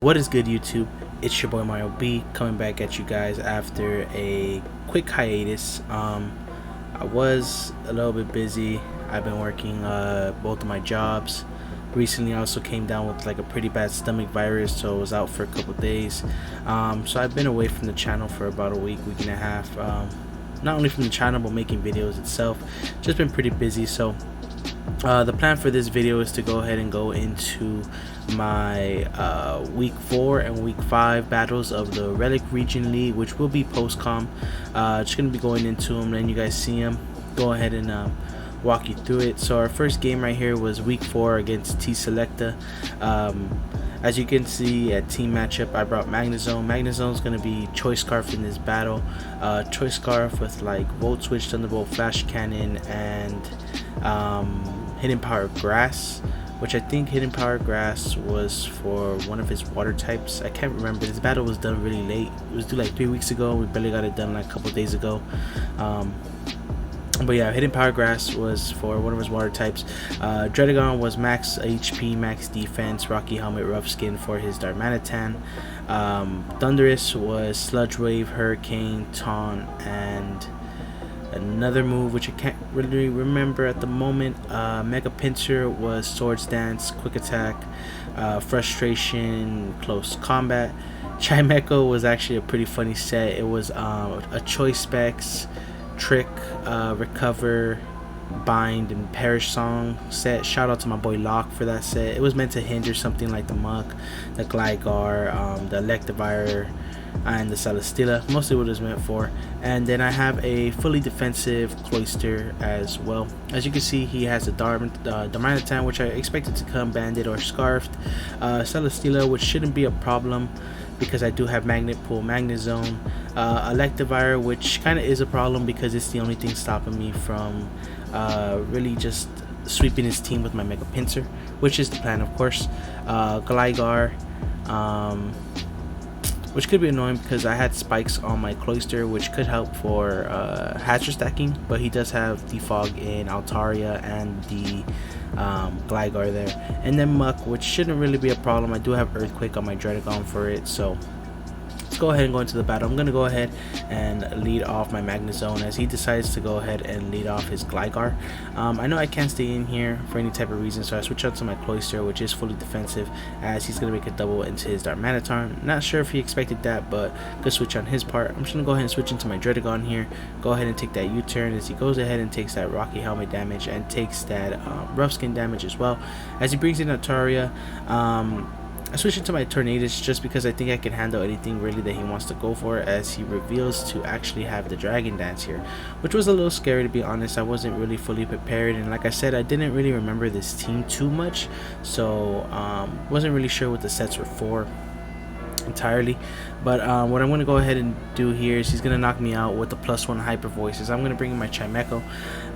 What is good, YouTube? It's your boy Mario B coming back at you guys after a quick hiatus. I was a little bit busy. I've been working both of my jobs. Recently I also came down with like a pretty bad stomach virus, so I was out for a couple days. So I've been away from the channel for about a week and a half. Not only from the channel but making videos itself. Just been pretty busy. So the plan for this video is to go ahead and go into my week 4 and week 5 battles of the Relic region league, which will be post-com. Just gonna be going into them, letting you guys see them, go ahead and walk you through it. So our first game right here was week 4 against T Selecta. As you can see at team matchup, I brought Magnezone. Magnezone's going to be Choice Scarf in this battle. Choice Scarf with like Volt Switch, Thunderbolt, Flash Cannon, and Hidden Power Grass, which I think Hidden Power Grass was for one of his water types. I can't remember. This battle was done really late. It was due like 3 weeks ago. We barely got it done like a couple days ago. But yeah, Hidden Power Grass was for one of his water types. Dredagon was max HP, max defense, Rocky Helmet, Rough Skin for his Darmanitan. Thundurus was Sludge Wave, Hurricane, Taunt, and another move which I can't really remember at the moment. Mega Pinsir was Swords Dance, Quick Attack, Frustration, Close Combat. Chimecho was actually a pretty funny set. It was a Choice Specs, Trick, Recover, Bind, and Perish Song set. Shout out to my boy Locke for that set. It was meant to hinder something like the Muck, the Gligar, the Electivire, and the Celesteela. Mostly what it was meant for. And then I have a fully defensive Cloyster as well. As you can see, he has a Darmanitan, which I expected to come banded or scarfed. Celesteela, which shouldn't be a problem because I do have Magnet Pull, Magnezone. Electivire, which kind of is a problem because it's the only thing stopping me from really just sweeping his team with my Mega Pinsir, which is the plan, of course. Gligar, which could be annoying because I had spikes on my Cloyster, which could help for Hatcher stacking, but he does have Defog in Altaria and the Gligar there. And then Muck, which shouldn't really be a problem. I do have Earthquake on my Dredagon for it, so let's go ahead and go into the battle. I'm going to go ahead and lead off my Magnezone as he decides to go ahead and lead off his Gligar. I know I can't stay in here for any type of reason, so I switch out to my Cloyster, which is fully defensive, as he's going to make a double into his Darmanitan. Not sure if he expected that, but good switch on his part. I'm just going to go ahead and switch into my Dredagon here. Go ahead and take that U-turn as he goes ahead and takes that Rocky Helmet damage and takes that Rough Skin damage as well. As he brings in Altaria, I switched into my Tornadus just because I think I can handle anything really that he wants to go for, as he reveals to actually have the Dragon Dance here, which was a little scary to be honest. I wasn't really fully prepared, and like I said, I didn't really remember this team too much, so wasn't really sure what the sets were for entirely. But what I'm going to go ahead and do here is he's going to knock me out with the +1 Hyper Voices. I'm going to bring in my Chimecho.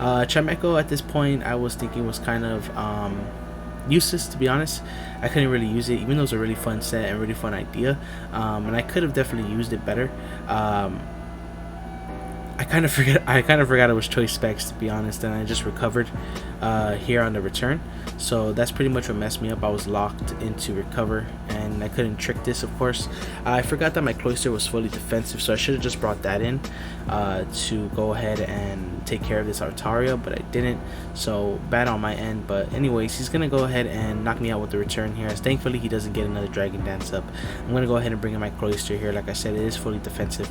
Chimecho at this point I was thinking was kind of useless, to be honest. I couldn't really use it, even though it was a really fun set and really fun idea, and I could have definitely used it better. I kind of forgot it was Choice Specs, to be honest, and I just recovered here on the return. So that's pretty much what messed me up. I was locked into recover and I couldn't trick this, of course. I forgot that my Cloyster was fully defensive, so I should have just brought that in to go ahead and take care of this Altaria, but I didn't, so bad on my end. But anyways, he's gonna go ahead and knock me out with the return here, as thankfully he doesn't get another Dragon Dance up. I'm gonna go ahead and bring in my Cloyster here. Like I said, it is fully defensive.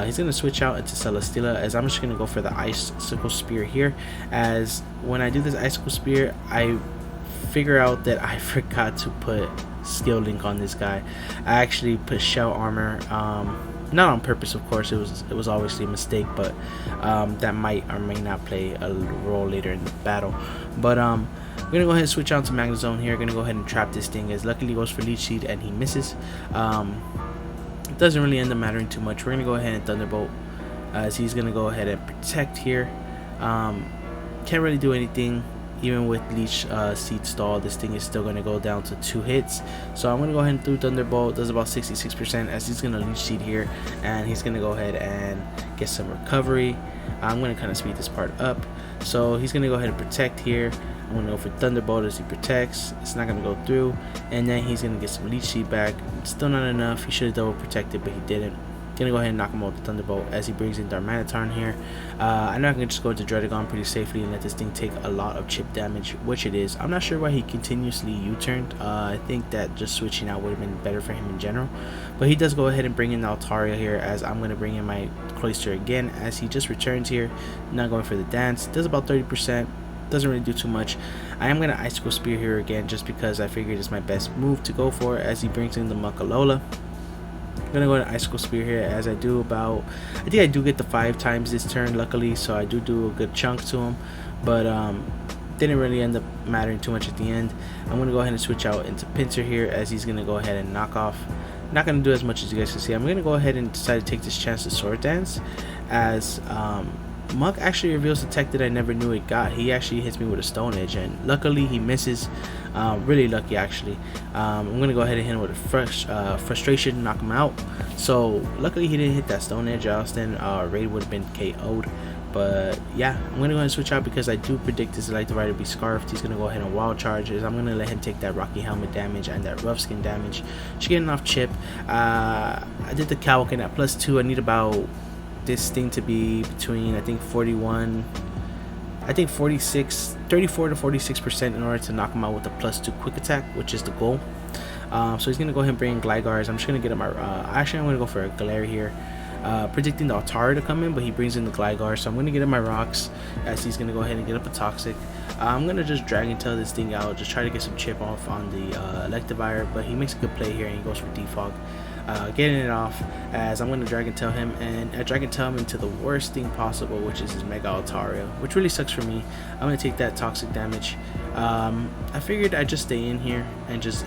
He's gonna switch out into Celesteela, as I'm just gonna go for the Icicle Spear here, as when I do this Icicle Spear I figure out that I forgot to put Skill Link on this guy. I actually put Shell Armor, not on purpose, of course. It was obviously a mistake, but that might or may not play a role later in the battle. But I'm gonna go ahead and switch on to Magnezone here. Gonna go ahead and trap this thing, as luckily he goes for Leech Seed and he misses. It doesn't really end up mattering too much. We're gonna go ahead and Thunderbolt, as he's gonna go ahead and protect here. Can't really do anything. Even with Leech Seed stall, this thing is still going to go down to 2 hits. So I'm going to go ahead and through Thunderbolt. Does about 66%, as he's going to Leech Seed here, and he's going to go ahead and get some recovery. I'm going to kind of speed this part up. So he's going to go ahead and protect here. I'm gonna go for Thunderbolt as he protects. It's not gonna go through, and then he's gonna get some Leech Seed back. Still not enough. He should have double protected, but he didn't. Gonna go ahead and knock him out with the Thunderbolt as he brings in Darmanitarn here. I know I can just go to Dredagon pretty safely and let this thing take a lot of chip damage, which it is. I'm not sure why he continuously U-turned. I think that just switching out would have been better for him in general. But he does go ahead and bring in the Altaria here, as I'm going to bring in my Cloyster again as he just returns here. Not going for the dance. Does about 30%. Doesn't really do too much. I am going to Icicle Spear here again just because I figured it's my best move to go for as he brings in the Muckalola. I'm gonna go to Icicle Spear here as I do about, I think I do get the 5 times this turn luckily, so I do a good chunk to him, but didn't really end up mattering too much at the end. I'm gonna go ahead and switch out into Pinsir here as he's gonna go ahead and knock off. Not gonna do as much as you guys can see. I'm gonna go ahead and decide to take this chance to Sword Dance as Muck actually reveals the tech that I never knew it got. He actually hits me with a Stone Edge, and luckily he misses. Really lucky actually. I'm gonna go ahead and hit him with a Frustration, knock him out. So luckily he didn't hit that Stone Edge, or else then Raid would have been KO'd. But yeah, I'm gonna go ahead and switch out because I do predict this Electivire to be Scarfed. He's gonna go ahead and Wild Charge. I'm gonna let him take that Rocky Helmet damage and that Rough Skin damage. Just getting off chip. I did the Kawoken at +2. I need about this thing to be between, I think 34 to 46% in order to knock him out with a +2 quick attack, which is the goal. So he's gonna go ahead and bring in Glygars. I'm just gonna get him my actually I'm gonna go for a Glare here, predicting the Altaria to come in, but he brings in the Gligar, so I'm gonna get him my rocks as he's gonna go ahead and get up a Toxic. I'm gonna just Dragon Tail this thing out, just try to get some chip off on the Electivire, but he makes a good play here and he goes for Defog. Getting it off as I'm going to Dragon Tail him, and I Dragon Tail him into the worst thing possible, which is his Mega Altaria, which really sucks for me. I'm going to take that toxic damage. I figured I'd just stay in here and just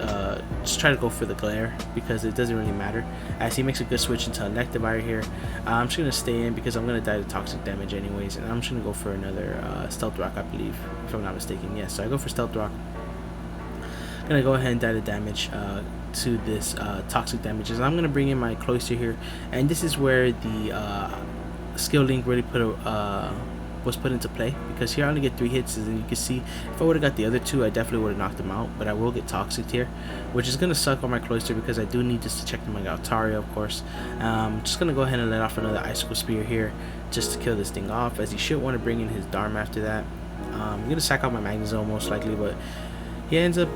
try to go for the Glare because it doesn't really matter as he makes a good switch into Electivire here. I'm just going to stay in because I'm going to die to toxic damage anyways, and I'm just going to go for another Stealth Rock, I believe, if I'm not mistaken. Yes, so I go for Stealth Rock. Gonna go ahead and die the damage to this toxic damages. I'm gonna bring in my Cloyster here, and this is where the skill link really was put into play, because here I only get 3 hits, and you can see if I would have got the other 2 I definitely would have knocked them out, but I will get toxic here, which is gonna suck on my Cloyster because I do need this to check the Mega Altaria, of course. Just gonna go ahead and let off another Icicle Spear here just to kill this thing off, as he should want to bring in his Dharma after that. I'm gonna sack out my Magnezone most likely, but he ends up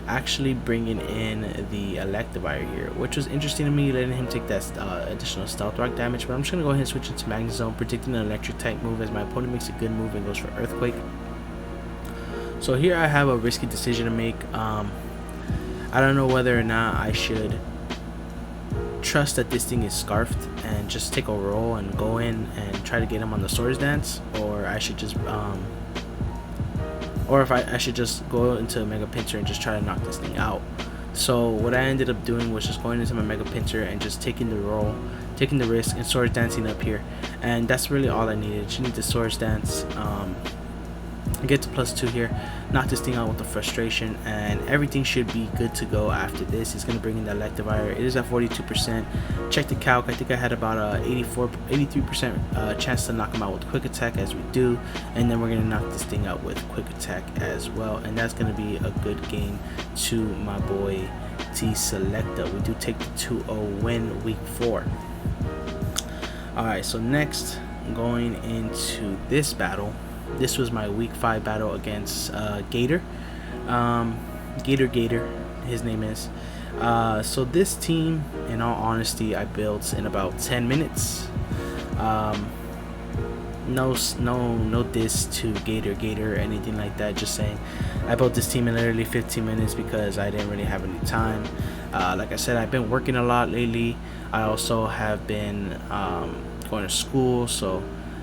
actually bringing in the Electivire here, which was interesting to me, letting him take that additional Stealth Rock damage. But I'm just gonna go ahead and switch into Magnezone, predicting an Electric type move as my opponent makes a good move and goes for Earthquake. So here I have a risky decision to make. I don't know whether or not I should trust that this thing is Scarfed and just take a roll and go in and try to get him on the Swords Dance, or I should just or if I should just go into Mega Pinsir and just try to knock this thing out. So what I ended up doing was just going into my Mega Pinsir and just taking the roll, taking the risk, and Swords Dancing up here. And that's really all I needed. You need the Swords Dance, get to +2 here, knock this thing out with the Frustration, and everything should be good to go after this. He's going to bring in that Electivire. It is at 42%. Check the calc. I think I had about a 83% chance to knock him out with Quick Attack, as we do, and then we're going to knock this thing out with Quick Attack as well, and that's going to be a good game to my boy T Selecta. We do take the 2-0 win week 4. Alright, so next, going into this battle. This was my week 5 battle against Gator. Gator, his name is. So this team, in all honesty, I built in about 10 minutes. No diss to Gator or anything like that. Just saying, I built this team in literally 15 minutes because I didn't really have any time. Like I said, I've been working a lot lately. I also have been going to school,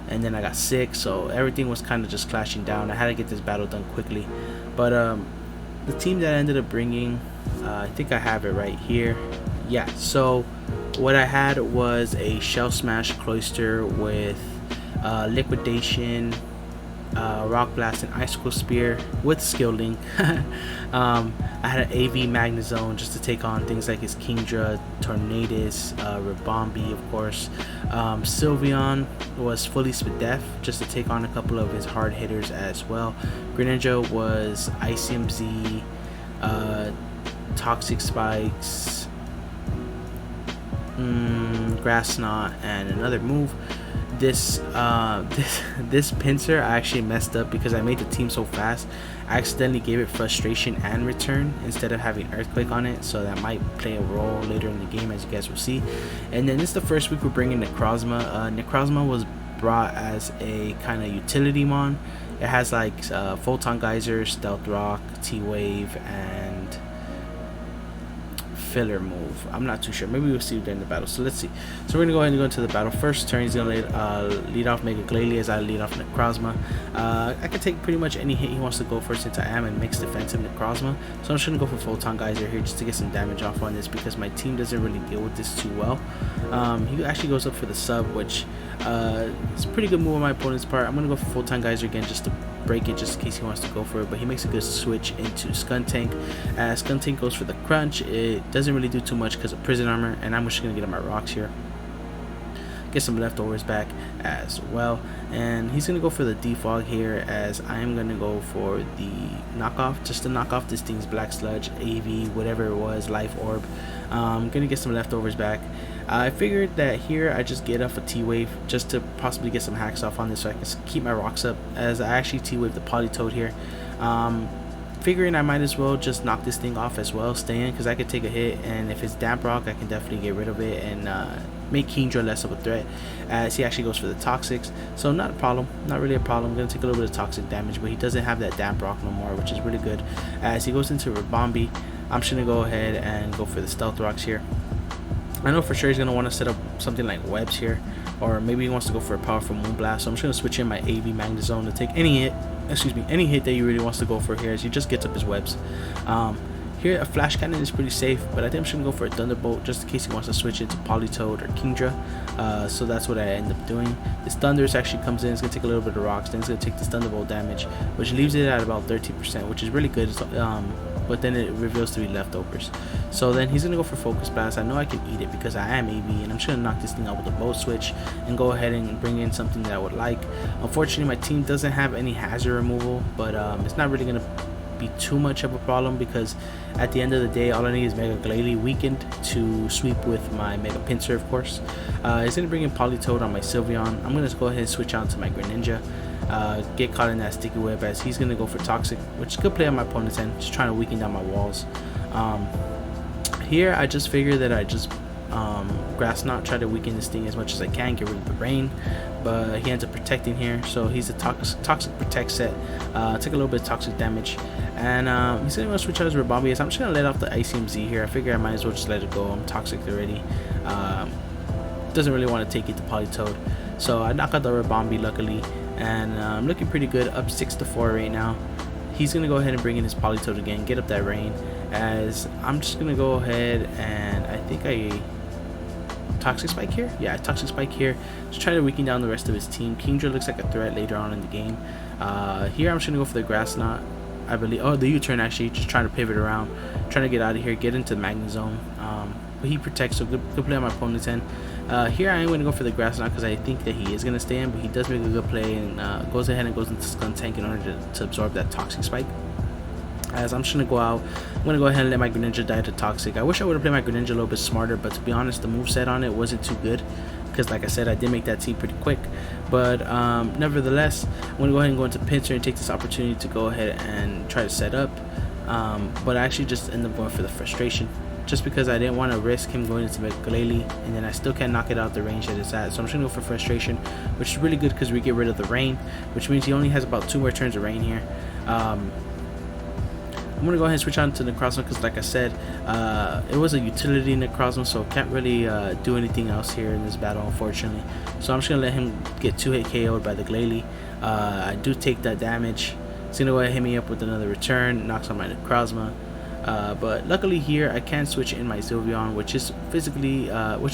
and then I got sick, so everything was kind of just clashing down. I had to get this battle done quickly. But the team that I ended up bringing, I think I have it right here. Yeah, so what I had was a Shell Smash Cloyster with Liquidation, Rock Blast, and Icicle Spear with Skill Link. I had an AV Magnezone just to take on things like his Kingdra, Tornadus, Ribombee, of course. Sylveon was fully Spadef just to take on a couple of his hard hitters as well. Greninja was ICMZ, Toxic Spikes, Grass Knot, and another move. This pincer I actually messed up because I made the team so fast. I accidentally gave it Frustration and Return instead of having Earthquake on it, so that might play a role later in the game, as you guys will see. And then this is the first week we're bringing Necrozma. Necrozma was brought as a kind of utility mon. It has like Photon Geyser, Stealth Rock, T-Wave, and filler move. I'm not too sure. Maybe we'll see during the battle. So let's see. So we're gonna go ahead and go into the battle. First turn, he's gonna lead off Mega Glalie as I lead off Necrozma. I can take pretty much any hit he wants to go for since I am a mixed defensive Necrozma. So I'm just gonna go for Photon Geyser here just to get some damage off on this because my team doesn't really deal with this too well. He actually goes up for the sub, which is a pretty good move on my opponent's part. I'm gonna go for Photon Geyser again just to break it just in case he wants to go for it, but he makes a good switch into Skuntank. As Skuntank goes for the crunch, it doesn't really do too much because of prison armor, and I'm just gonna get him my rocks here, get some leftovers back as well. And he's gonna go for the defog here as I am gonna go for the knockoff just to knock off this thing's Black Sludge, AV, whatever it was, Life Orb. I'm gonna get some leftovers back. I figured that here I just get off a T-Wave just to possibly get some hacks off on this so I can keep my rocks up, as I actually T-Wave the Politoed here. Figuring I might as well just knock this thing off as well, stay in, because I could take a hit, and if it's Damp Rock I can definitely get rid of it and make Kingdra less of a threat, as he actually goes for the Toxics. So not a problem, not really a problem. I'm going to take a little bit of toxic damage, but he doesn't have that Damp Rock no more, which is really good. As he goes into Ribombee, I'm just going to go ahead and go for the Stealth Rocks here. I know for sure he's going to want to set up something like webs here, or maybe he wants to go for a powerful Moonblast. So I'm just going to switch in my AV Magnezone to take any hit, any hit that he really wants to go for here, as he just gets up his webs. Here a Flash Cannon is pretty safe, but I think I'm just going to go for a Thunderbolt just in case he wants to switch into Politoed or Kingdra. So that's what I end up doing. This Thundurus actually comes in, it's going to take a little bit of rocks, then it's going to take this Thunderbolt damage, which leaves it at about 13%, which is really good. But then it reveals to be leftovers. So then he's going to go for Focus Blast. I know I can eat it because I am AV, and I'm just going to knock this thing out with a Bow Switch and go ahead and bring in something that I would like. Unfortunately, my team doesn't have any hazard removal, but it's not really going to be too much of a problem because at the end of the day, all I need is Mega Glalie weakened to sweep with my Mega Pinsir, of course. He's going to bring in Politoed on my Sylveon. I'm going to go ahead and switch on to my Greninja. Get caught in that sticky web, as he's going to go for Toxic, which is a good play on my opponent's end, just trying to weaken down my walls. Here I just figured that I just Grass Knot, try to weaken this thing as much as I can, get rid of the rain, but he ends up protecting here. So he's a toxic protect set, took a little bit of toxic damage, and he's going to switch out his Ribombee. So I'm just going to let off the ICMZ here. I figure I might as well just let it go. I'm toxic already. Doesn't really want to take it to Politoed, so I knock out the Ribombee luckily, and I'm looking pretty good, up 6-4 right now. He's going to go ahead and bring in his Politoed again, get up that rain, as I'm just going to go ahead and I think I Toxic Spike here? Yeah, Toxic Spike here. Just try to weaken down the rest of his team. Kingdra looks like a threat later on in the game. Here I'm just going to go for the Grass Knot, I believe. Oh, the U-turn actually, just trying to pivot around, trying to get out of here, get into the Magnezone. But he protects, so good play on my opponent's end. Here I am going to go for the Grass Knot because I think that he is going to stay in, but he does make a good play and goes ahead and goes into Skuntank in order to absorb that Toxic Spike. As I'm just going to go out, I'm going to go ahead and let my Greninja die to Toxic. I wish I would have played my Greninja a little bit smarter, but to be honest, the moveset on it wasn't too good because, like I said, I did make that team pretty quick. But nevertheless, I'm going to go ahead and go into Pinsir and take this opportunity to go ahead and try to set up. But I actually just ended up going for the Frustration, just because I didn't want to risk him going into Mega Glalie, and then I still can't knock it out the range that it's at. So I'm just going to go for Frustration, which is really good because we get rid of the rain, which means he only has about 2 more turns of rain here. I'm going to go ahead and switch on to Necrozma because, like I said, it was a utility Necrozma, so can't really do anything else here in this battle, unfortunately. So I'm just going to let him get 2-hit KO'd by the Glalie. I do take that damage. He's going to go ahead and hit me up with another return, knocks on my Necrozma. But luckily here I can switch in my Sylveon, which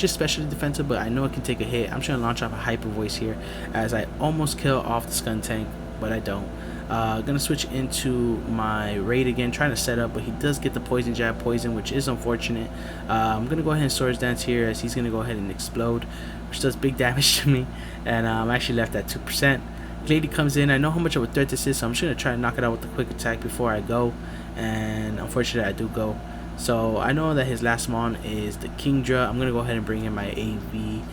is specially defensive, but I know it can take a hit. I'm just going to launch off a Hyper Voice here as I almost kill off the Skuntank. but I don't. Gonna switch into my raid again, trying to set up, but he does get the poison jab poison, which is unfortunate. I'm gonna go ahead and swords dance here, as he's gonna go ahead and explode, which does big damage to me, and I'm actually left at 2%. Lady comes in. I know how much of a threat this is, so I'm just gonna try to knock it out with a quick attack before I go, and unfortunately I do go. So I know that his last mon is the Kingdra. I'm gonna go ahead and bring in my AV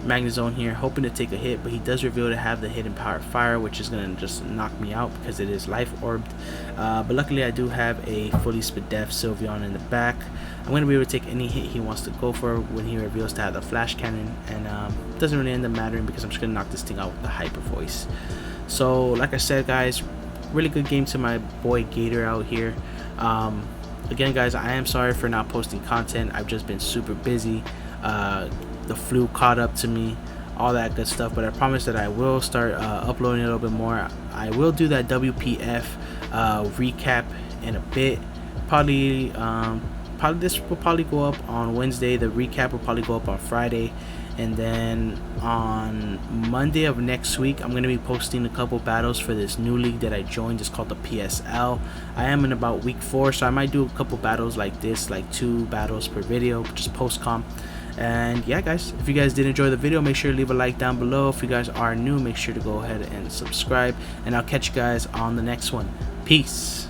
Magnezone here, hoping to take a hit, but he does reveal to have the hidden power fire, which is gonna just knock me out because it is life orbed. But luckily I do have a fully Spadef Sylveon in the back. I'm gonna be able to take any hit he wants to go for when he reveals to have the flash cannon, and it doesn't really end up mattering because I'm just gonna knock this thing out with the hyper voice. So like I said, guys, really good game to my boy Gator out here. Again, guys, I am sorry for not posting content. I've just been super busy. The flu caught up to me, all that good stuff, but I promise that I will start uploading a little bit more. I will do that WPF recap in a bit. Probably this will probably go up on Wednesday. The recap will probably go up on Friday, and then on Monday of next week I'm going to be posting a couple battles for this new league that I joined. It's called the PSL. I am in about week 4, so I might do a couple battles like this, like 2 battles per video, just post comp. And yeah, guys, if you guys did enjoy the video, make sure to leave a like down below. If you guys are new, make sure to go ahead and subscribe, and I'll catch you guys on the next one. Peace.